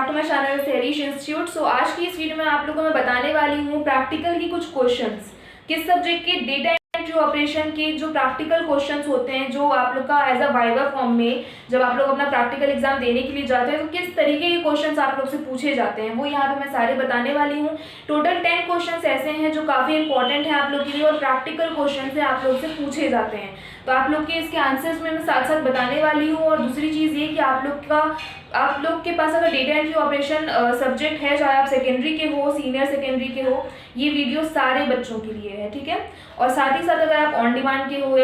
Back to my channel सेरिश institute. So आज की इस वीडियो में आप लोगों को मैं बताने वाली हूँ प्रैक्टिकल की कुछ क्वेश्चंस, किस सब्जेक्ट के डेटा एंट्री ऑपरेशन के जो प्रैक्टिकल क्वेश्चंस होते हैं जो आप लोग का एज अ वाइवा फॉर्म में जब आप लोग अपना प्रैक्टिकल एग्जाम देने के लिए जाते हैं तो किस तरीके के क्वेश्चंस आप लोग से पूछे जाते हैं वो यहाँ पे मैं सारे बताने वाली हूँ। टोटल 10 क्वेश्चंस ऐसे हैं जो काफ़ी इंपॉर्टेंट है आप लोग के लिए और प्रैक्टिकल क्वेश्चन से आप लोग से पूछे जाते हैं, तो आप लोग के इसके आंसर्स में मैं साथ साथ बताने वाली हूँ। और दूसरी चीज़ ये कि आप लोग के पास अगर डेटा एंट्री ऑपरेशन सब्जेक्ट है, चाहे आप सेकेंडरी के हो, सीनियर सेकेंडरी के हो, ये वीडियो सारे बच्चों के लिए है, ठीक है। और साथ ही साथ अगर आप ऑन डिमांड के हो,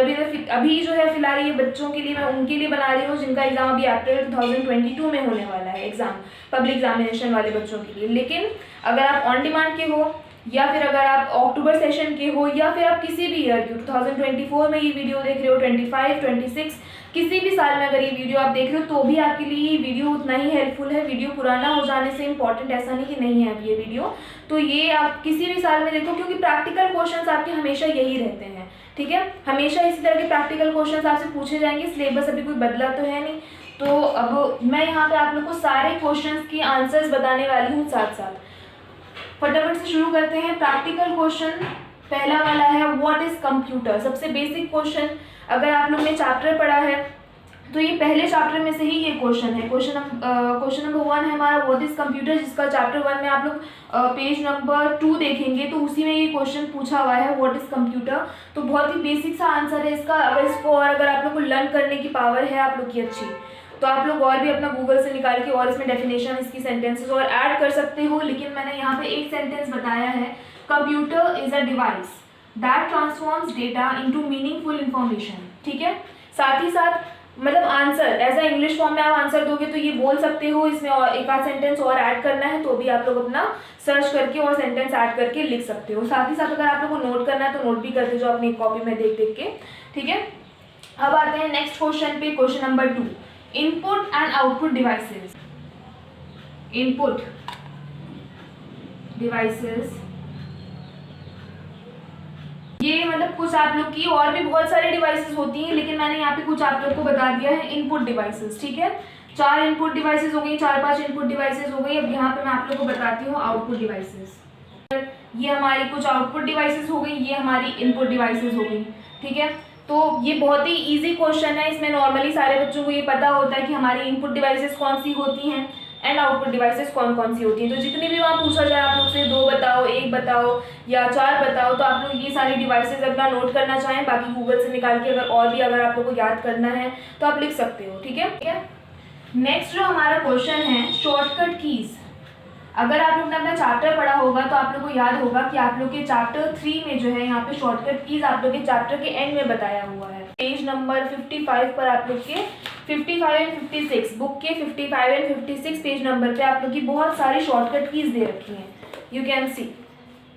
अभी जो है फिलहाल ये बच्चों के लिए मैं उनके लिए बना रही हूँ जिनका एग्जाम अभी अप्रैल 2022 में होने वाला है, एग्जाम पब्लिक एग्जामिनेशन वाले बच्चों के लिए। लेकिन अगर आप ऑन डिमांड के हो या फिर अगर आप अक्टूबर सेशन के हो या फिर आप किसी भी ईयर के 2024 में ये वीडियो देख रहे हो, 25, 26 किसी भी साल में अगर ये वीडियो आप देख रहे हो तो भी आपके लिए ये वीडियो उतना ही हेल्पफुल है। वीडियो पुराना हो जाने से इम्पॉर्टेंट ऐसा नहीं कि नहीं है अब ये वीडियो, तो ये आप किसी भी साल में देखो क्योंकि प्रैक्टिकल क्वेश्चंस आपके हमेशा यही रहते हैं, ठीक है। हमेशा इसी तरह के प्रैक्टिकल क्वेश्चंस आपसे पूछे जाएंगे, सिलेबस अभी कोई बदला तो है नहीं। तो अब मैं यहाँ पे आप लोग को सारे क्वेश्चंस की आंसर्स बताने वाली हूँ साथ साथ। फटाफट से शुरू करते हैं। प्रैक्टिकल क्वेश्चन पहला वाला है व्हाट इज कंप्यूटर। सबसे बेसिक क्वेश्चन, अगर आप लोग ने चैप्टर पढ़ा है तो ये पहले चैप्टर में से ही ये क्वेश्चन है। क्वेश्चन नंबर 1 है हमारा व्हाट इज कंप्यूटर, जिसका चैप्टर 1 में आप लोग पेज नंबर 2 देखेंगे तो उसी में ये क्वेश्चन पूछा हुआ है व्हाट इज कंप्यूटर। तो बहुत ही बेसिक सा आंसर है इसका। अगर आप लोग को लर्न करने की पावर है आप लोग की अच्छी, तो आप लोग और भी अपना गूगल से निकाल के और इसमें डेफिनेशन, इसकी सेंटेंसेस और ऐड कर सकते हो। लेकिन मैंने यहाँ पे एक सेंटेंस बताया है, computer is a device that transforms data into meaningful information, ठीक है। साथ ही साथ मतलब answer as a English form में आप आंसर दोगे तो ये बोल सकते हो, इसमें और एक आध सेंटेंस और ऐड करना है तो भी आप लोग अपना सर्च करके और सेंटेंस ऐड करके लिख सकते हो। साथ ही साथ अगर आप लोग को नोट करना है तो नोट भी करते जाओ अपनी कॉपी में देख देख के, ठीक है। अब आते हैं नेक्स्ट क्वेश्चन पे, question number 2, input and output devices. Input devices ये मतलब कुछ आप लोग की और भी बहुत सारे डिवाइसेस होती हैं, लेकिन मैंने यहाँ पे कुछ आप लोग को बता दिया है इनपुट डिवाइसेस, ठीक है। 4 इनपुट डिवाइसेस हो गई, 4-5 इनपुट डिवाइसेस हो गई। अब यहाँ पे मैं आप लोग को बताती हूँ आउटपुट डिवाइसेस। ये हमारी कुछ आउटपुट डिवाइसेस हो गई, ये हमारी इनपुट डिवाइसेस हो गई, ठीक है। तो ये बहुत ही इजी क्वेश्चन है, इसमें नॉर्मली सारे बच्चों को ये पता होता है कि हमारी इनपुट डिवाइसेस कौन सी होती हैं एंड आउटपुट डिवाइसेस कौन कौन सी होती हैं। तो जितनी भी वहाँ पूछा जाए आप लोग से 2 बताओ, 1 बताओ या 4 बताओ, तो आप लोग ये सारी डिवाइसेस अपना नोट करना चाहें, बाकी गूगल से निकाल के अगर आप लोग को याद करना है तो आप लिख सकते हो, ठीक है। नेक्स्ट जो हमारा क्वेश्चन है शॉर्टकट कीज। अगर आप लोग ने अपना चैप्टर पढ़ा होगा तो आप लोग को याद होगा कि आप लोग के चैप्टर 3 में जो है यहाँ पे शॉर्टकट कीज आप लोग के चैप्टर के एंड में बताया हुआ है। पेज नंबर 55 पर आप लोग के 55 एंड 56 बुक के 55 एंड 56 पेज नंबर पे आप लोग की बहुत सारी शॉर्टकट कीज दे रखी हैं, यू कैन सी,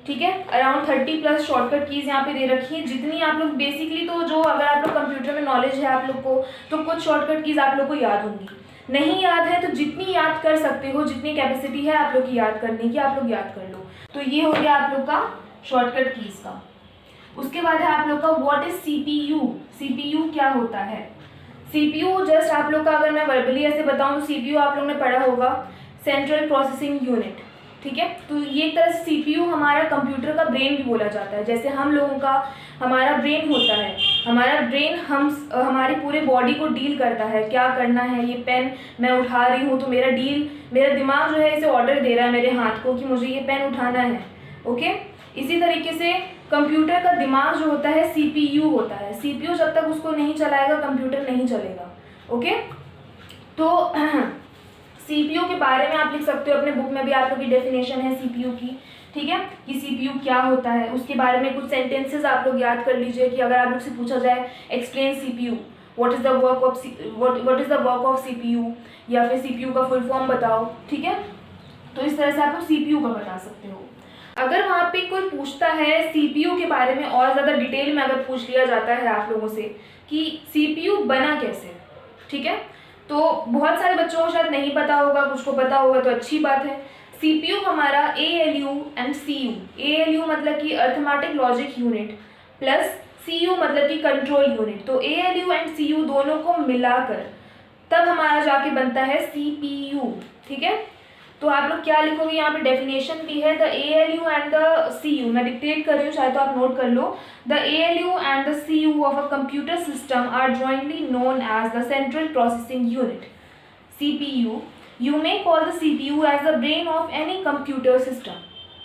ठीक है। अराउंड 30+ शॉर्टकट कीज यहाँ पे दे रखी है। जितनी आप लोग बेसिकली तो जो अगर आप लोग कंप्यूटर में नॉलेज है आप लोग को तो कुछ शॉर्टकट कीज आप लोग को याद होंगी, नहीं याद है तो जितनी याद कर सकते हो, जितनी कैपेसिटी है आप लोग की याद करने की, आप लोग याद कर लो। तो ये हो गया आप लोग का शॉर्टकट कीज का। उसके बाद है आप लोग का व्हाट इज सीपीयू। सीपीयू क्या होता है? सीपीयू जस्ट आप लोग का अगर मैं वर्बली ऐसे बताऊं तो सीपीयू आप लोग ने पढ़ा होगा सेंट्रल प्रोसेसिंग यूनिट, ठीक है। तो ये एक तरह से सीपीयू हमारा कंप्यूटर का ब्रेन भी बोला जाता है। जैसे हम लोगों का हमारा ब्रेन होता है, हमारा ब्रेन हमारी पूरे बॉडी को डील करता है, क्या करना है। ये पेन मैं उठा रही हूँ तो मेरा दिमाग जो है इसे ऑर्डर दे रहा है मेरे हाथ को कि मुझे ये पेन उठाना है, ओके। इसी तरीके से कंप्यूटर का दिमाग जो होता है सीपीयू होता है। सीपीयू जब तक उसको नहीं चलाएगा कंप्यूटर नहीं चलेगा, ओके। तो सीपीयू के बारे में आप लिख सकते हो, अपने बुक में भी आप लोग की डेफिनेशन है सीपीयू की, ठीक है, कि सीपीयू क्या होता है। उसके बारे में कुछ सेंटेंसेस आप लोग याद कर लीजिए कि अगर आप लोग से पूछा जाए explain CPU, what is the work of CPU, या फिर सीपीयू का फुल फॉर्म बताओ, ठीक है। तो इस तरह से आप लोग सीपीयू का बता सकते हो। अगर वहाँ पे कोई पूछता है सीपीयू के बारे में और ज़्यादा डिटेल में अगर पूछ लिया जाता है आप लोगों से कि सीपीयू बना कैसे, ठीक है, तो बहुत सारे बच्चों को शायद नहीं पता होगा, कुछ को पता होगा तो अच्छी बात है। सीपीयू हमारा ALU एंड CU, ALU मतलब कि arithmetic logic unit plus CU मतलब कि कंट्रोल यूनिट, तो ALU एंड CU दोनों को मिलाकर तब हमारा जाके बनता है CPU, ठीक है। तो आप लोग क्या लिखोगे, यहाँ पे डेफिनेशन भी है, the ALU and the CU, मैं डिक्टेट कर रही हूँ चाहे तो आप नोट कर लो। The ALU and the CU of a computer system are jointly known as the central processing unit CPU। You may call the CPU as the brain of any computer system,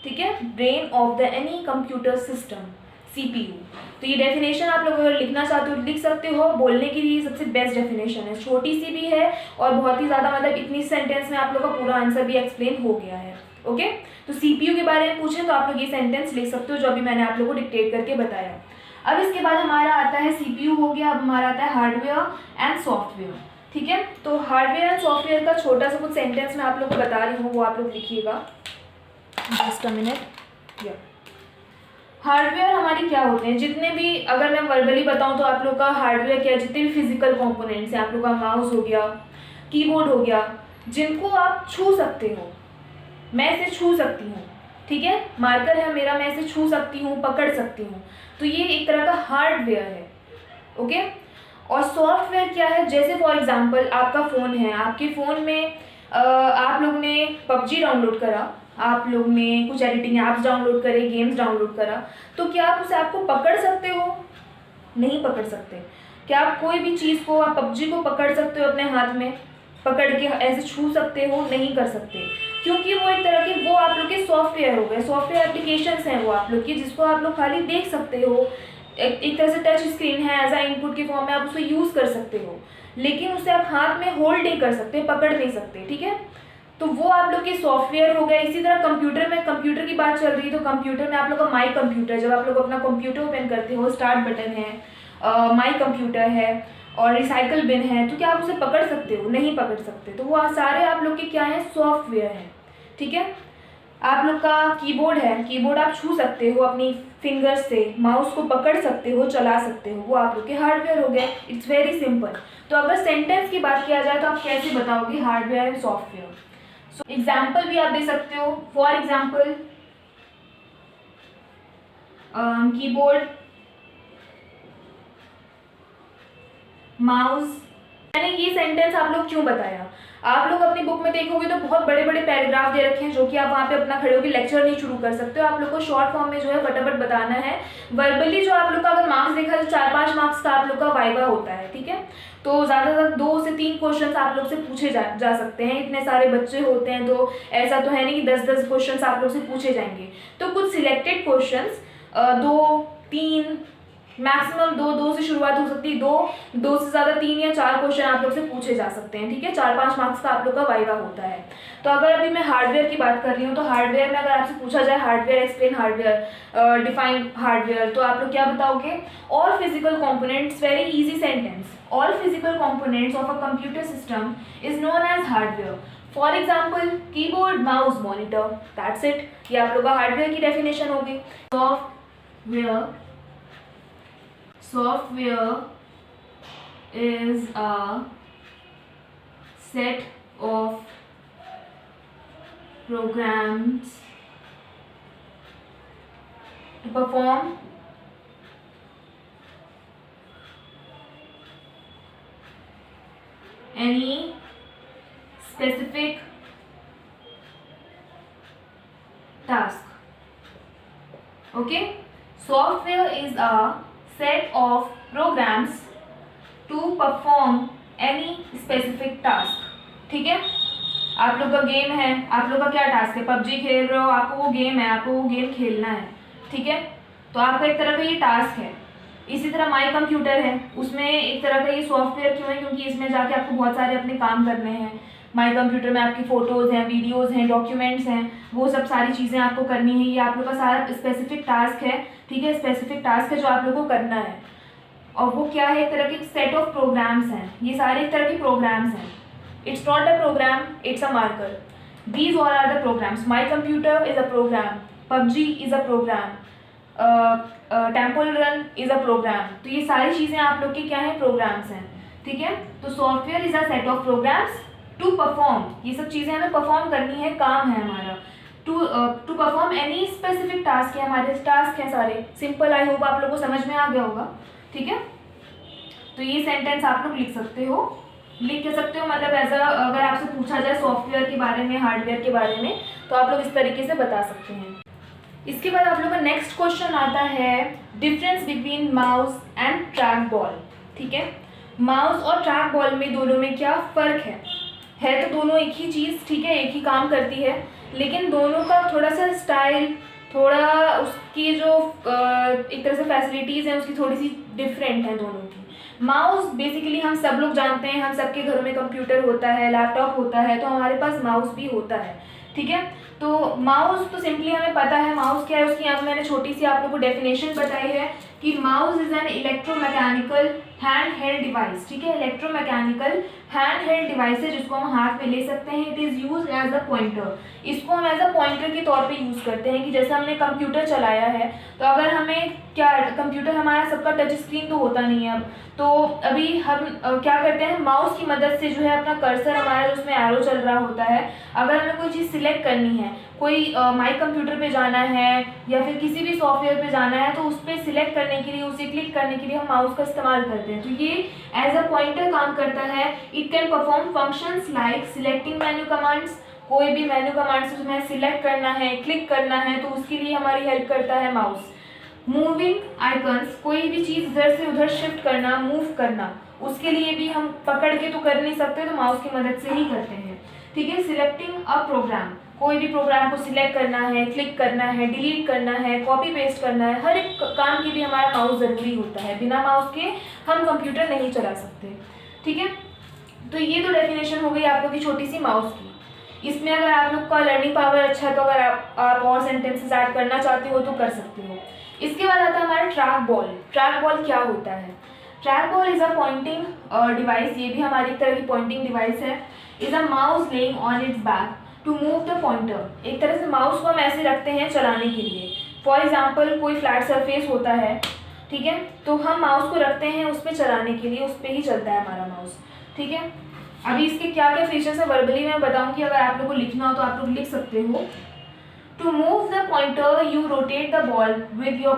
ठीक है, brain of the any computer system CPU। तो ये definition आप लोग अगर लिखना चाहते हो लिख सकते हो, बोलने के लिए सबसे बेस्ट डेफिनेशन है, छोटी सी भी है और बहुत ही ज़्यादा, मतलब इतनी सेंटेंस में आप लोग का पूरा आंसर भी एक्सप्लेन हो गया है। ओके, तो CPU के बारे में पूछें तो आप लोग ये सेंटेंस लिख सकते हो जो अभी मैंने आप लोगों को डिक्टेट करके बताया। अब इसके बाद हमारा आता है CPU हो गया, अब हमारा आता है हार्डवेयर एंड सॉफ्टवेयर, ठीक है। तो हार्डवेयर एंड सॉफ्टवेयर का छोटा सा कुछ सेंटेंस मैं आप लोग को बता रही हूँ, वो आप लोग लिखिएगा, जस्ट अ मिनट। हार्डवेयर हमारी क्या होते हैं, जितने भी, अगर मैं वर्बली बताऊं तो आप लोग का हार्डवेयर क्या है, जितने भी फिजिकल कंपोनेंट्स हैं, आप लोग का माउस हो गया, कीबोर्ड हो गया, जिनको आप छू सकते हो, मैं इसे छू सकती हूँ, ठीक है, मार्कर है मेरा, मैं इसे छू सकती हूँ, पकड़ सकती हूँ, तो ये एक तरह का हार्डवेयर है। ओके, और सॉफ्टवेयर क्या है, जैसे फॉर एग्जांपल आपका फ़ोन है, आपके फ़ोन में आप लोग ने PUBG डाउनलोड करा, आप लोग ने कुछ एडिटिंग ऐप्स डाउनलोड करे, गेम्स डाउनलोड करा, तो क्या आप उसे आपको पकड़ सकते हो? नहीं पकड़ सकते। क्या आप कोई भी चीज़ को, आप PUBG को पकड़ सकते हो अपने हाथ में, पकड़ के ऐसे छू सकते हो? नहीं कर सकते, क्योंकि वो एक तरह के, वो आप लोग के सॉफ्टवेयर हो गए, सॉफ्टवेयर एप्लीकेशंस हैं वो आप लोग की, जिसको आप लोग खाली देख सकते हो, एक तरह से टच स्क्रीन है, एज आ इनपुट के फॉर्म में आप उसे यूज़ कर सकते हो, लेकिन उसे आप हाथ में होल्ड नहीं कर सकते, पकड़ नहीं सकते, ठीक है। तो वो आप लोग के सॉफ्टवेयर हो गए। इसी तरह कंप्यूटर में, कंप्यूटर की बात चल रही है तो कंप्यूटर में आप लोग का माई कंप्यूटर, जब आप लोग अपना कंप्यूटर ओपन करते हो, स्टार्ट बटन है, माई कंप्यूटर है और रिसाइकल बिन है, तो क्या आप उसे पकड़ सकते हो? नहीं पकड़ सकते। तो वो सारे आप लोग के क्या है, सॉफ्टवेयर हैं, ठीक है। आप लोग का कीबोर्ड है, कीबोर्ड आप छू सकते हो अपनी फिंगर्स से, माउस को पकड़ सकते हो, चला सकते हो, वो आप लोग के हार्डवेयर हो गए। It's very simple. तो अगर सेंटेंस की बात किया जाए तो आप कैसे बताओगे hardware and software? So example भी आप दे सकते हो, फॉर एग्जाम्पल कीबोर्ड, माउस। मैंने ये सेंटेंस आप लोग क्यों बताया, आप लोग अपनी बुक में देखोगे तो बहुत बड़े बड़े पैराग्राफ दे रखे हैं, जो कि आप वहाँ पे अपना खड़े होकर लेक्चर नहीं शुरू कर सकते हो। आप लोग को शॉर्ट फॉर्म में जो है फटाफट बताना है। वर्बली जो आप लोग का अगर मार्क्स देखा तो 4-5 मार्क्स का आप लोग का वाइवा होता है, ठीक है। तो ज़्यादातर 2 से 3 क्वेश्चन आप लोग से पूछे जा सकते हैं। इतने सारे बच्चे होते हैं तो ऐसा तो है नहीं कि 10-10 क्वेश्चन आप लोग से पूछे जाएंगे। तो कुछ सिलेक्टेड क्वेश्चन 2-3 मैक्सिमम 2 से शुरुआत हो सकती है, 2 से ज़्यादा 3 या 4 क्वेश्चन आप लोग से पूछे जा सकते हैं, ठीक है। 4-5 मार्क्स का आप लोग का वाइवा होता है। तो अगर अभी मैं हार्डवेयर की बात कर रही हूँ तो हार्डवेयर में अगर आपसे पूछा जाए hardware explain hardware, define hardware, तो आप लोग क्या बताओगे? All physical components, very easy sentence, all physical components of a computer system is known as hardware. For example keyboard, mouse, monitor, that's it. ये आप लोग का हार्डवेयर की डेफिनेशन होगी। Software is a set of programs to perform any specific task. Okay? Software is a set of programs to perform any specific task. ठीक है, आप लोग का गेम है, आप लोग का क्या टास्क है, PUBG खेल रहे हो, आपको वो गेम है, आपको वो गेम खेलना है, ठीक है। तो आपका एक तरह का ये टास्क है। इसी तरह माई कंप्यूटर है, उसमें एक तरह का ये सॉफ्टवेयर क्यों है, क्योंकि इसमें जाके आपको बहुत सारे अपने काम करने हैं। माई कंप्यूटर में आपकी फ़ोटोज़ हैं, वीडियोज़ हैं, डॉक्यूमेंट्स हैं, वो सब सारी चीज़ें आपको करनी है। ये आप लोग का सारा स्पेसिफिक टास्क है, ठीक है, स्पेसिफिक टास्क है जो आप लोगों को करना है। और वो क्या है, एक तरह के सेट ऑफ प्रोग्राम्स हैं, ये सारे एक तरह के प्रोग्राम्स हैं। It's not a program, it's a marker. These all are the programs. My computer is a program, PUBG is a program, Temple Run is a program. तो ये सारी चीज़ें आप लोग की क्या है, प्रोग्राम्स हैं, ठीक है। तो software is a set of programs to perform, ये सब चीज़ें हमें परफॉर्म करनी है, काम है हमारा। To perform any specific task है, हमारे टास्क हैं सारे। सिंपल, आई होप आप लोग को समझ में आ गया होगा, ठीक है। तो ये सेंटेंस आप लोग लिख सकते हो। लिख के सकते हो, मतलब एज अगर आपसे पूछा जाए सॉफ्टवेयर के बारे में, हार्डवेयर के बारे में, तो आप लोग इस तरीके से बता सकते हैं। इसके बाद आप लोग का नेक्स्ट क्वेश्चन आता है difference between mouse and track ball. ठीक है, माउस और ट्रैक बॉल में दोनों में क्या फ़र्क है तो दोनों एक ही चीज़, ठीक है, एक ही काम करती है, लेकिन दोनों का थोड़ा सा स्टाइल, थोड़ा उसकी जो एक तरह से फैसिलिटीज़ हैं उसकी थोड़ी सी डिफरेंट है दोनों की। माउस बेसिकली हम सब लोग जानते हैं, हम सबके घरों में कंप्यूटर होता है, लैपटॉप होता है, तो हमारे पास माउस भी होता है। ठीक है, तो माउस तो सिंपली हमें पता है माउस क्या है, उसकी यहाँ मैंने छोटी सी आप लोगों को डेफिनेशन बताई है कि mouse is an electromechanical hand held device. ठीक है, इलेक्ट्रोमैकेनिकल हैंड हेल्ड डिवाइस है जिसको हम हाथ में ले सकते हैं। It is use as a pointer, इसको हम एज अ पॉइंटर के तौर पे यूज़ करते हैं कि जैसे हमने कंप्यूटर चलाया है, तो अगर हमें क्या, कंप्यूटर हमारा सबका टच स्क्रीन तो होता नहीं है अब, तो अभी हम क्या करते हैं, माउस की मदद से जो है अपना कर्सर हमारा जो उसमें एरो चल रहा होता है, अगर हमें कोई चीज़ सिलेक्ट करनी है, कोई माई कंप्यूटर पे जाना है या फिर किसी भी सॉफ्टवेयर पे जाना है, तो उस पर सिलेक्ट करने के लिए, उसे क्लिक करने के लिए हम माउस का इस्तेमाल करते हैं। तो ये एज अ पॉइंटर काम करता है। It can perform functions like selecting menu commands, कोई भी मेन्यू कमांड से तुम्हें सिलेक्ट करना है, क्लिक करना है, तो उसके लिए हमारी हेल्प करता है माउस। मूविंग आइकन्स, कोई भी चीज़ इधर से उधर शिफ्ट करना, मूव करना, उसके लिए भी हम पकड़ के तो कर नहीं सकते, तो माउस की मदद से ही करते हैं। ठीक है, सिलेक्टिंग अ प्रोग्राम, कोई भी प्रोग्राम को सिलेक्ट करना है, क्लिक करना है, डिलीट करना है, कॉपी पेस्ट करना है, हर एक काम के लिए हमारा माउस ज़रूरी होता है। बिना माउस के हम कंप्यूटर नहीं चला सकते। ठीक है, तो ये तो डेफिनेशन हो गई आप लोग की छोटी सी माउस की। इसमें अगर आप लोग का लर्निंग पावर अच्छा है तो अगर आप और सेंटेंसेस ऐड करना चाहते हो तो कर सकते हो। इसके बाद आता है हमारा ट्रैक बॉल। ट्रैक बॉल क्या होता है? Track ball is a pointing device, ये भी हमारी तरह की पॉइंटिंग डिवाइस है। Is a mouse laying on its back to move the pointer. एक तरह से माउस को हम ऐसे रखते हैं चलाने के लिए। फॉर एग्जाम्पल कोई फ्लैट सरफेस होता है, ठीक है, तो हम माउस को रखते हैं उस पर चलाने के लिए, उस पर ही चलता है हमारा माउस। ठीक है, अभी इसके क्या क्या फीचर्स है वर्बली मैं बताऊंगी, अगर आप लोग को लिखना हो तो आप लोग लिख सकते हो। To move the pointer you rotate the ball with your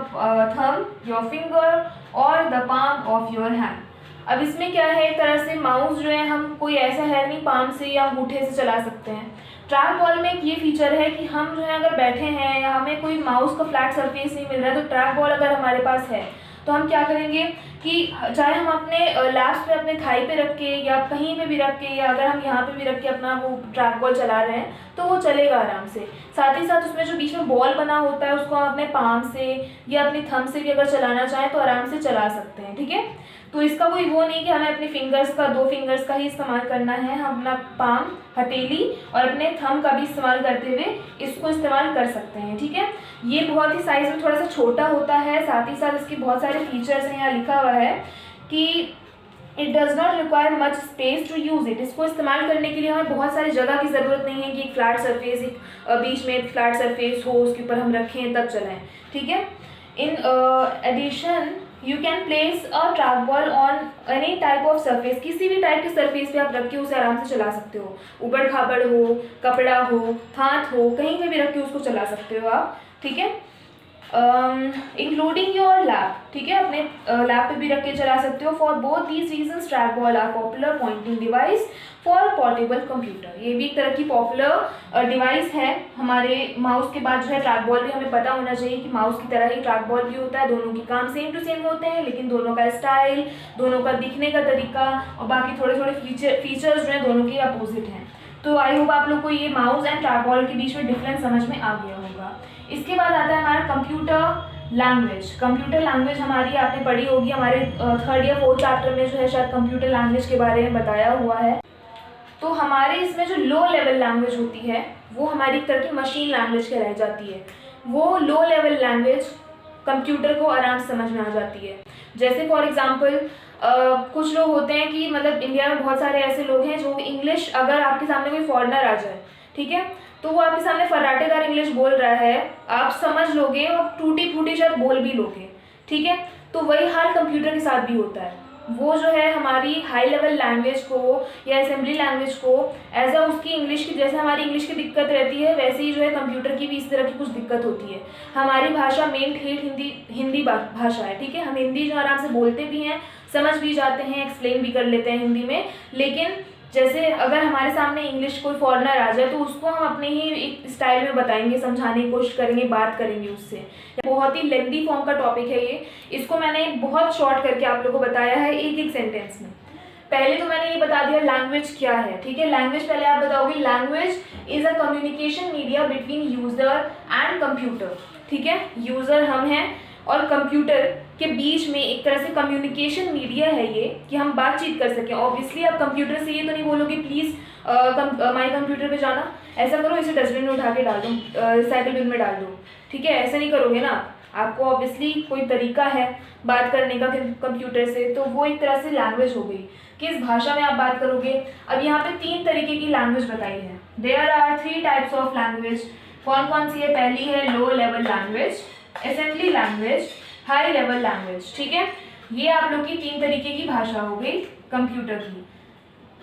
thumb, your finger और the palm of your hand. अब इसमें क्या है, एक तरह से माउस जो है हम कोई ऐसा है नहीं पाम से या अंगूठे से चला सकते हैं। ट्रैक बॉल में एक ये फीचर है कि हम जो है अगर बैठे हैं या हमें कोई माउस का फ्लैट सरफेस नहीं मिल रहा है, तो ट्रैक बॉल अगर हमारे पास है तो हम क्या करेंगे कि चाहे हम अपने लैप्स पे, अपने थाई पे रख के या कहीं पे भी रख के, या अगर हम यहाँ पे भी रख के अपना वो ट्रैक बॉल चला रहे हैं तो वो चलेगा आराम से। साथ ही साथ उसमें जो बीच में बॉल बना होता है उसको हम अपने पाम से या अपनी थंब से भी अगर चलाना चाहें तो आराम से चला सकते हैं। ठीक है, तो इसका कोई वो नहीं कि हमें अपने फिंगर्स का, 2 फिंगर्स का ही इस्तेमाल करना है, हम अपना पाम, हथेली और अपने थंब का भी इस्तेमाल करते हुए इसको इस्तेमाल कर सकते हैं। ठीक है, ये बहुत ही साइज़ में थोड़ा सा छोटा होता है, साथ ही साथ इसके बहुत सारे फीचर्स हैं। यहाँ लिखा हुआ है कि it does not require much space to use it. इसको इस्तेमाल करने के लिए हमें बहुत सारी जगह की ज़रूरत नहीं है कि एक फ्लैट सरफेस, एक बीच में एक फ्लैट सरफेस हो उसके ऊपर हम रखें तब चलाएं। ठीक है, in addition you can place a track ball on any type of surface. किसी भी टाइप के सरफेस पे आप रख के उसे आराम से चला सकते हो। उबड़ खाबड़ हो, कपड़ा हो, हाथ हो, कहीं पे भी रख के उसको चला सकते हो आप। ठीक है, इंक्लूडिंग योर लैप। ठीक है, अपने लैप पे भी रख के चला सकते हो। For both these reasons track ball are popular pointing device for portable computer. ये भी एक तरह की पॉपुलर डिवाइस है। हमारे माउस के बाद जो है ट्रैक बॉल भी हमें पता होना चाहिए कि माउस की तरह ही ट्रैक बॉल भी होता है। दोनों के काम सेम टू सेम होते हैं, लेकिन दोनों का स्टाइल, दोनों का दिखने का तरीका और बाकी थोड़े थोड़े फीचर्स जो है दोनों के अपोजिट हैं। तो आई होप आप लोग को ये माउस एंड ट्रैक बॉल के बीच में डिफरेंस समझ में आ गया होगा। इसके बाद आता है हमारा कंप्यूटर लैंग्वेज। कंप्यूटर लैंग्वेज हमारी आपने पढ़ी होगी, हमारे 3rd या 4th चैप्टर में जो है शायद कंप्यूटर लैंग्वेज के बारे में बताया हुआ है। तो हमारे इसमें जो लो लेवल लैंग्वेज होती है वो हमारी एक तरह की मशीन लैंग्वेज कहलाई जाती है। वो लो लेवल लैंग्वेज कंप्यूटर को आराम से समझ में आ जाती है। जैसे फॉर एग्जांपल कुछ लोग होते हैं कि मतलब इंडिया में बहुत सारे ऐसे लोग हैं जो इंग्लिश, अगर आपके सामने कोई फॉरेनर आ जाए, ठीक है, तो वो आपके सामने फर्राटेदार इंग्लिश बोल रहा है, आप समझ लोगे और टूटी फूटी शायद बोल भी लोगे। ठीक है, तो वही हाल कंप्यूटर के साथ भी होता है। वो जो है हमारी हाई लेवल लैंग्वेज को या असेंबली लैंग्वेज को एज अ उसकी इंग्लिश की, जैसे हमारी इंग्लिश की दिक्कत रहती है वैसे ही जो है कंप्यूटर की भी इस तरह की कुछ दिक्कत होती है। हमारी भाषा मेन ठेठ हिंदी भाषा है। ठीक है, हम हिंदी जो आराम से बोलते भी हैं, समझ भी जाते हैं, एक्सप्लेन भी कर लेते हैं हिंदी में। लेकिन जैसे अगर हमारे सामने इंग्लिश कोई फॉरेनर आ जाए तो उसको हम अपने ही एक स्टाइल में बताएंगे, समझाने की कोशिश करेंगे, बात करेंगे उससे। बहुत ही लेंथी फॉर्म का टॉपिक है ये, इसको मैंने बहुत शॉर्ट करके आप लोगों को बताया है एक एक सेंटेंस में। पहले तो मैंने ये बता दिया लैंग्वेज क्या है, ठीक है। लैंग्वेज पहले आप बताओगे, language is a communication media between user and computer, ठीक है। यूजर हम हैं और कंप्यूटर के बीच में एक तरह से कम्युनिकेशन मीडिया है ये, कि हम बातचीत कर सकें। ऑब्वियसली आप कंप्यूटर से ये तो नहीं बोलोगे प्लीज़ माई कंप्यूटर पे जाना, ऐसा करो इसे डस्टबिन में उठा के डाल दो, रिसाइकिल बिन में डाल दो, ठीक है। ऐसा नहीं करोगे ना, आपको ऑब्वियसली कोई तरीका है बात करने का कंप्यूटर से, तो वो एक तरह से लैंग्वेज हो गई, किस भाषा में आप बात करोगे। अब यहाँ पे 3 तरीके की लैंग्वेज बताई है। There are 3 types of language. कौन कौन सी है? पहली है low level language, assembly language, high level language, ठीक है। ये आप लोग की 3 तरीके की भाषा हो गई कंप्यूटर की।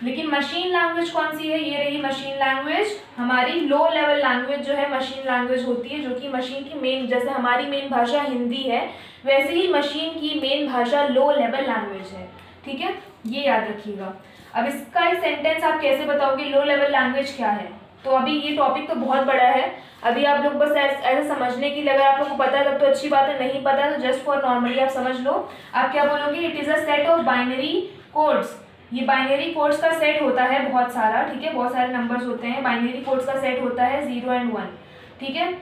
लेकिन मशीन लैंग्वेज कौन सी है? ये रही मशीन लैंग्वेज। हमारी लो लेवल लैंग्वेज जो है मशीन लैंग्वेज होती है, जो कि मशीन की मेन, जैसे हमारी मेन भाषा हिंदी है वैसे ही मशीन की मेन भाषा लो लेवल लैंग्वेज है, ठीक है। ये याद रखिएगा। अब इसका एक सेंटेंस आप कैसे बताओगे लो लेवल लैंग्वेज क्या है? तो अभी ये टॉपिक तो बहुत बड़ा है, अभी आप लोग बस ऐसा समझने के लिए, अगर आप लोग को पता है तब तो अच्छी बात है, नहीं पता है तो जस्ट फॉर नॉर्मली आप समझ लो। आप क्या बोलोगे? It is a set of binary codes. ये बाइनरी कोड्स का सेट होता है बहुत सारा, ठीक है, बहुत सारे नंबर्स होते हैं। बाइनरी कोड्स का सेट होता है 0 और 1, ठीक है।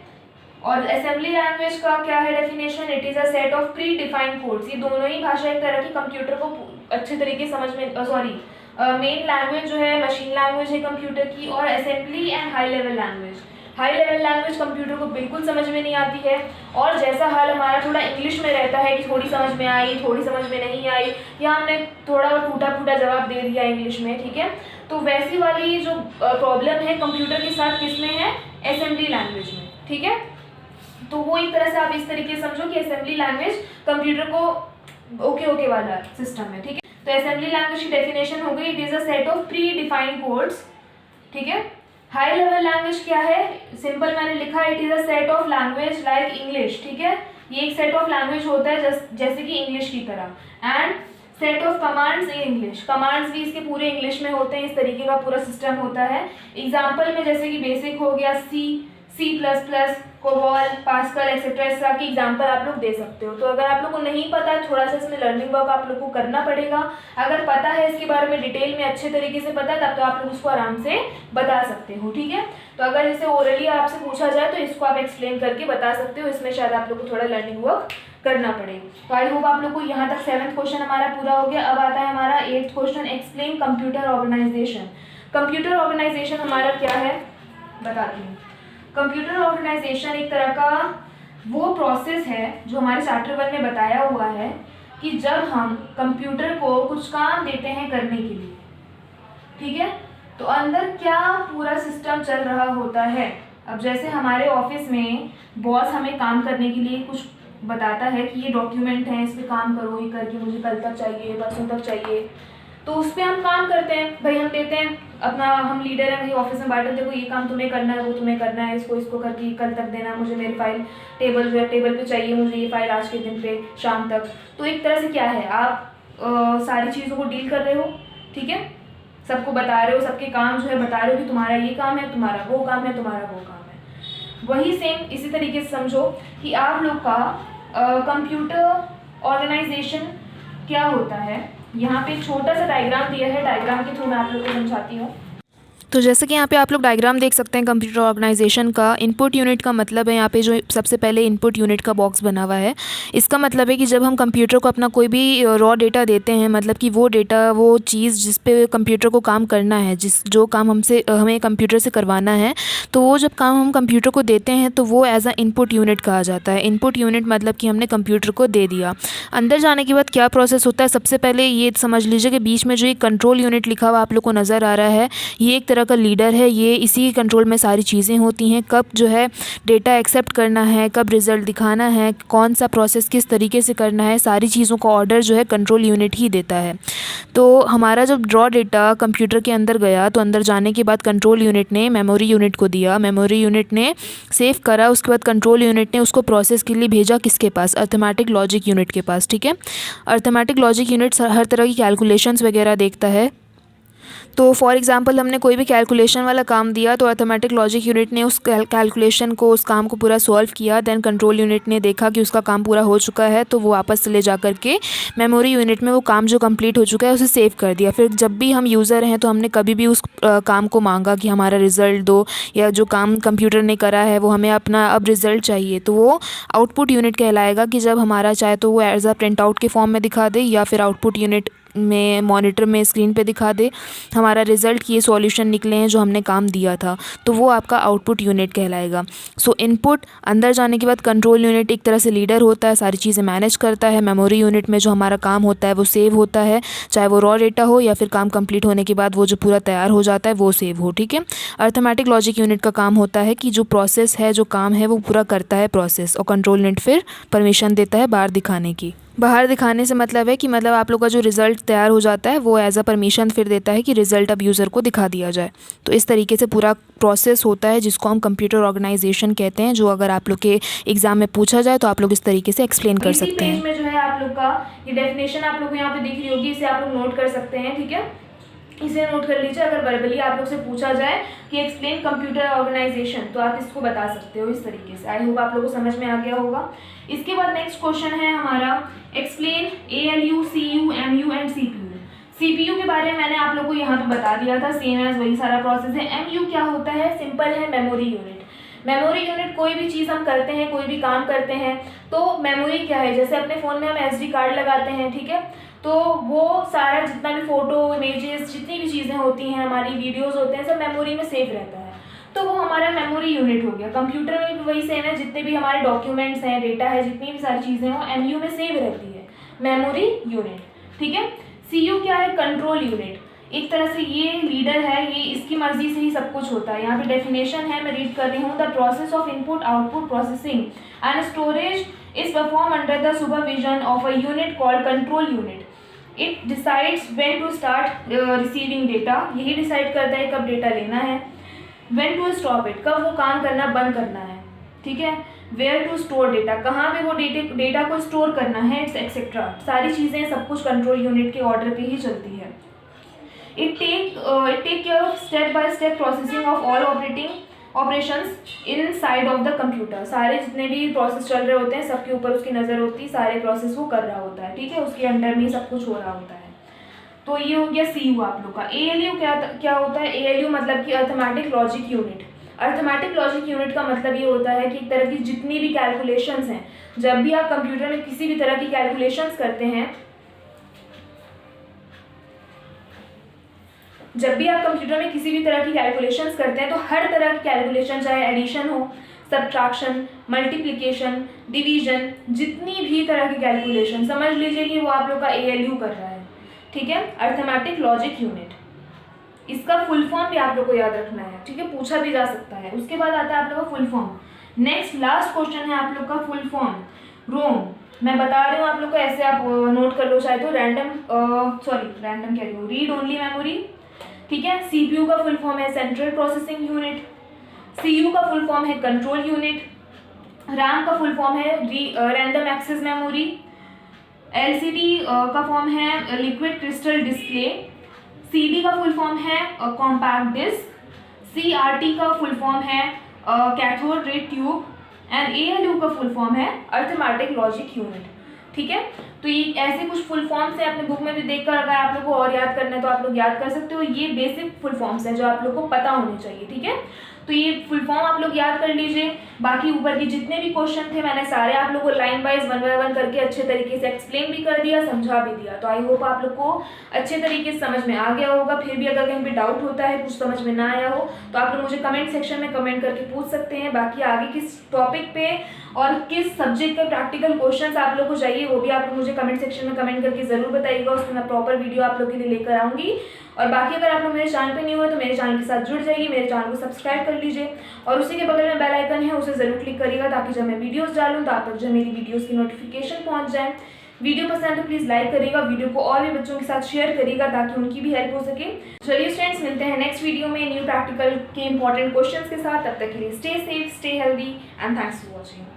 और असेंबली लैंग्वेज का क्या है definition? It is a set of pre defined codes. ये दोनों ही भाषा एक तरह की कंप्यूटर को अच्छे तरीके समझ में, मेन लैंग्वेज जो है मशीन लैंग्वेज है कंप्यूटर की, और assembly and high level language. High level language computer को बिल्कुल समझ में नहीं आती है, और जैसा हाल हमारा थोड़ा इंग्लिश में रहता है कि थोड़ी समझ में आई, थोड़ी समझ में नहीं आई, या हमने थोड़ा टूटा फूटा जवाब दे दिया इंग्लिश में, ठीक है। तो वैसी वाली जो प्रॉब्लम है कंप्यूटर के साथ किसमें है? असेंबली लैंग्वेज में, ठीक है। तो वो एक तरह से आप इस तरीके से समझो कि असेंबली लैंग्वेज कंप्यूटर को ओके वाला सिस्टम है, ठीक है। तो असेंबली लैंग्वेज की डेफिनेशन हो गई, it is a set of pre defined codes, ठीक है। हाई लेवल लैंग्वेज क्या है? सिंपल मैंने लिखा है, it is a set of language like English, ठीक है। ये एक सेट ऑफ लैंग्वेज होता है जैसे कि इंग्लिश की तरह। And set of commands in English, commands भी इसके पूरे इंग्लिश में होते हैं, इस तरीके का पूरा सिस्टम होता है। एग्जाम्पल में जैसे कि बेसिक हो गया C++, कोबॉल, पास्कल एक्सेट्रा, इस तरह की एग्जाम्पल आप लोग दे सकते हो। तो अगर आप लोग को नहीं पता है, थोड़ा सा इसमें लर्निंग वर्क आप लोग को करना पड़ेगा। अगर पता है इसके बारे में डिटेल में अच्छे तरीके से पता है तब तो आप लोग उसको आराम से बता सकते हो, ठीक है। तो अगर जैसे ओरली आपसे पूछा जाए तो इसको आप एक्सप्लेन करके बता सकते हो, इसमें शायद आप लोग को थोड़ा लर्निंग वर्क करना पड़ेगा। तो आई होप आप लोग को यहाँ तक 7th क्वेश्चन हमारा पूरा हो गया। अब आता है हमारा 8th question, explain computer organisation. Computer organisation हमारा क्या है बताती हूँ। कंप्यूटर ऑर्गेनाइजेशन एक तरह का वो प्रोसेस है जो हमारे चैप्टर 1 में बताया हुआ है कि जब हम कंप्यूटर को कुछ काम देते हैं करने के लिए, ठीक है, तो अंदर क्या पूरा सिस्टम चल रहा होता है। अब जैसे हमारे ऑफिस में बॉस हमें काम करने के लिए कुछ बताता है कि ये डॉक्यूमेंट है, इस पर काम करो, ये करके मुझे कल तक चाहिए, परसों तक चाहिए, तो उस पर हम काम करते हैं। भाई हम देते हैं अपना, हम लीडर हैं, भाई ऑफिस में बांटे, देखो ये काम तुम्हें करना है, वो तुम्हें करना है, इसको करके कल तक देना, मुझे मेरी फाइल टेबल जो है टेबल पे चाहिए, मुझे ये फाइल आज के दिन पे शाम तक। तो एक तरह से क्या है, आप सारी चीज़ों को डील कर रहे हो, ठीक है, सबको बता रहे हो, सबके काम जो है बता रहे हो कि तुम्हारा ये काम है, तुम्हारा वो काम है, तुम्हारा वो काम है। वही सेम इसी तरीके से समझो कि आप लोग का कंप्यूटर ऑर्गेनाइजेशन क्या होता है। यहाँ पे एक छोटा सा डायग्राम दिया है, डायग्राम के थ्रू मैं आप लोगों को समझाती हूँ। तो जैसे कि यहाँ पे आप लोग डायग्राम देख सकते हैं कंप्यूटर ऑर्गेनाइजेशन का। इनपुट यूनिट का मतलब है यहाँ पे जो सबसे पहले इनपुट यूनिट का बॉक्स बना हुआ है, इसका मतलब है कि जब हम कंप्यूटर को अपना कोई भी रॉ डेटा देते हैं, मतलब कि वो डेटा, वो चीज़ जिस पे कंप्यूटर को काम करना है, जो काम हमें कंप्यूटर से करवाना है, तो वो जब काम हम कंप्यूटर को देते हैं तो वो एज अ इनपुट यूनिट कहा जाता है। इनपुट यूनिट मतलब कि हमने कंप्यूटर को दे दिया। अंदर जाने के बाद क्या प्रोसेस होता है, सबसे पहले ये समझ लीजिए कि बीच में जो एक कंट्रोल यूनिट लिखा हुआ आप लोग को नज़र आ रहा है, ये एक तरह तरह का लीडर है, ये इसी के कंट्रोल में सारी चीज़ें होती हैं। कब जो है डेटा एक्सेप्ट करना है, कब रिज़ल्ट दिखाना है, कौन सा प्रोसेस किस तरीके से करना है, सारी चीज़ों का ऑर्डर जो है कंट्रोल यूनिट ही देता है। तो हमारा जब रॉ डेटा कंप्यूटर के अंदर गया तो अंदर जाने के बाद कंट्रोल यूनिट ने मेमोरी यूनिट को दिया, मेमोरी यूनिट ने सेव करा, उसके बाद कंट्रोल यूनिट ने उसको प्रोसेस के लिए भेजा किसके पास, अर्थमेटिक लॉजिक यूनिट के पास। ठीक है, अर्थमेटिक लॉजिक यूनिट हर तरह की कैलकुलेशंस वगैरह देखता है। तो फॉर एग्जांपल हमने कोई भी कैलकुलेशन वाला काम दिया तो अर्थमेटिक लॉजिक यूनिट ने उस कैलकुलेशन को, उस काम को पूरा सॉल्व किया। देन कंट्रोल यूनिट ने देखा कि उसका काम पूरा हो चुका है तो वो वापस ले जा कर के मेमोरी यूनिट में वो काम जो कंप्लीट हो चुका है उसे सेव कर दिया। फिर जब भी हम यूज़र हैं तो हमने कभी भी उस काम को मांगा कि हमारा रिज़ल्ट दो, या जो काम कंप्यूटर ने करा है वो हमें अपना अब रिज़ल्ट चाहिए, तो वो आउटपुट यूनिट कहलाएगा कि जब हमारा चाहे तो वो एज अ प्रिंट आउट के फॉर्म में दिखा दे या फिर आउटपुट यूनिट में मॉनिटर में स्क्रीन पे दिखा दे हमारा रिज़ल्ट कि ये सॉल्यूशन निकले हैं जो हमने काम दिया था, तो वो आपका आउटपुट यूनिट कहलाएगा। सो इनपुट अंदर जाने के बाद कंट्रोल यूनिट एक तरह से लीडर होता है, सारी चीज़ें मैनेज करता है। मेमोरी यूनिट में जो हमारा काम होता है वो सेव होता है, चाहे वो रॉ डेटा हो या फिर काम कंप्लीट होने के बाद वो जो पूरा तैयार हो जाता है वो सेव हो। ठीक है, अर्थमेटिक लॉजिक यूनिट का काम होता है कि जो प्रोसेस है, जो काम है वो पूरा करता है प्रोसेस, और कंट्रोल यूनिट फिर परमिशन देता है बाहर दिखाने की। बाहर दिखाने से मतलब है कि मतलब आप लोग का जो रिज़ल्ट तैयार हो जाता है वो एज अ परमिशन फिर देता है कि रिज़ल्ट अब यूज़र को दिखा दिया जाए। तो इस तरीके से पूरा प्रोसेस होता है जिसको हम कंप्यूटर ऑर्गेनाइजेशन कहते हैं, जो अगर आप लोग के एग्ज़ाम में पूछा जाए तो आप लोग इस तरीके से एक्सप्लेन कर सकते हैं। पेज में जो है आप लोग का ये डेफिनेशन आप लोग को यहाँ पे दिख रही होगी, इसे आप लोग नोट कर सकते हैं। ठीक है, इसे नोट कर लीजिए। अगर वर्बली आप लोग से पूछा जाए कि एक्सप्लेन कंप्यूटर ऑर्गेनाइजेशन तो आप इसको बता सकते हो इस तरीके से। आई होप आप लोगों को समझ में आ गया होगा। इसके बाद नेक्स्ट क्वेश्चन है हमारा explain ALU, CU, MU and CPU। CPU के बारे में मैंने आप लोग को यहाँ पे बता दिया था, सेम एज वही सारा प्रोसेस है। MU क्या होता है, सिंपल है, मेमोरी यूनिट। मेमोरी यूनिट कोई भी चीज़ हम करते हैं, कोई भी काम करते हैं तो मेमोरी क्या है, जैसे अपने फ़ोन में हम SD कार्ड लगाते हैं। ठीक है, तो वो सारा जितना भी फ़ोटो, इमेजेस, जितनी भी चीज़ें होती हैं, हमारी वीडियोस होते हैं, सब मेमोरी में सेव रहता है, तो वो हमारा मेमोरी यूनिट हो गया। कंप्यूटर में भी वही सेम है, जितने भी हमारे डॉक्यूमेंट्स हैं, डेटा है, जितनी भी सारी चीज़ें हैं वो MU में सेव रहती है, मेमोरी यूनिट। ठीक है, CU क्या है, कंट्रोल यूनिट। एक तरह से ये लीडर है, ये इसकी मर्जी से ही सब कुछ होता है। यहाँ पे डेफिनेशन है, मैं रीड कर रही हूँ। The process of input output processing and storage is perform under the supervision of a unit called control unit. It decides when to start receiving data, यही डिसाइड करता है कब डेटा लेना है। व्हेन टू स्टॉप इट, कब वो काम करना बंद करना है। ठीक है, वेयर टू स्टोर डेटा, कहाँ पे वो डेटा को स्टोर करना है, इट्स एक्सेट्रा, सारी चीज़ें सब कुछ कंट्रोल यूनिट के ऑर्डर पे ही चलती है। It take care of step by step processing of all operations inside of the computer। सारे जितने भी प्रोसेस चल रहे होते हैं सबके ऊपर उसकी नज़र होती है, सारे प्रोसेस वो कर रहा होता है। ठीक है, उसके अंडर में सब कुछ हो रहा होता है। तो ये हो गया CU आप लोग का। ALU क्या होता है, ALU मतलब कि arithmetic logic unit. Arithmetic logic unit का मतलब ये होता है कि एक तरह की जितनी भी कैलकुलेशंस हैं, जब भी आप कंप्यूटर में किसी भी तरह की कैलकुलेशंस करते हैं, जब भी आप कंप्यूटर में किसी भी तरह की कैलकुलेशंस करते हैं तो हर तरह की कैलकुलेशन, चाहे एडिशन हो, सब्ट्रैक्शन, मल्टीप्लिकेशन, डिवीजन, जितनी भी तरह की कैलकुलेशन, समझ लीजिए कि वो आप लोग का ALU कर रहा है। ठीक है, अर्थमेटिक लॉजिक यूनिट। इसका फुल फॉर्म भी आप लोग को याद रखना है। ठीक है, पूछा भी जा सकता है। उसके बाद आता है आप लोग का full form. Next last question है आप लोग का फुल फॉर्म रोम। मैं बता रही हूँ आप लोग को, ऐसे आप नोट कर लो चाहे तो। रैंडम कह रही हूँ, रीड ओनली मेमोरी। ठीक है, CPU का फुल फॉर्म है सेंट्रल प्रोसेसिंग यूनिट। CU का फुल फॉर्म है कंट्रोल यूनिट। RAM का फुल फॉर्म है रैंडम एक्सेस मेमोरी। LCD का फॉर्म है लिक्विड क्रिस्टल डिस्प्ले। CD का फुल फॉर्म है कॉम्पैक्ट डिस्क। CRT का फुल फॉर्म है cathode ray tube. And ALU का फुल फॉर्म है अर्थमेटिक लॉजिक यूनिट। ठीक है, तो ये ऐसे कुछ फुल फॉर्म्स हैं, अपने बुक में भी देखकर अगर आप लोग को और याद करना है तो आप लोग याद कर सकते हो। ये बेसिक फुल फॉर्म्स हैं जो आप लोग को पता होने चाहिए। ठीक है, तो ये फुल फॉर्म आप लोग याद कर लीजिए। बाकी ऊपर के जितने भी क्वेश्चन थे मैंने सारे आप लोग को लाइन वाइज 1 बाय 1 करके अच्छे तरीके से एक्सप्लेन भी कर दिया, समझा भी दिया। तो आई होप आप लोग को अच्छे तरीके से समझ में आ गया होगा। फिर भी अगर कहीं पे डाउट होता है, कुछ समझ में ना आया हो, तो आप लोग मुझे कमेंट सेक्शन में कमेंट करके पूछ सकते हैं। बाकी आगे किस टॉपिक पे और किस सब्जेक्ट का प्रैक्टिकल क्वेश्चंस आप लोग को चाहिए वो भी आप लोग मुझे कमेंट सेक्शन में कमेंट करके ज़रूर बताइएगा। उसमें मैं प्रॉपर वीडियो आप लोग के लिए लेकर आऊँगी। और बाकी अगर आप लोग मेरे चैनल पे नहीं हुए तो मेरे चैनल के साथ जुड़ जाइए, मेरे चैनल को सब्सक्राइब कर लीजिए और उसी के बगल में बेल आइकन है उसे ज़रूर क्लिक करिएगा ताकि जब मैं वीडियोस डालूँ तो आप तक जो मेरी वीडियोस की नोटिफिकेशन पहुंच जाए। वीडियो पसंद तो प्लीज़ लाइक करिएगा, वीडियो को और भी बच्चों के साथ शेयर करिएगा ताकि उनकी भी हेल्प हो सके। चलिए स्टूडेंट्स, मिलते हैं नेक्स्ट वीडियो में न्यू प्रैक्टिकल के इंपॉर्टेंट क्वेश्चंस के साथ। तब तक के लिए stay safe, stay healthy and thanks for watching.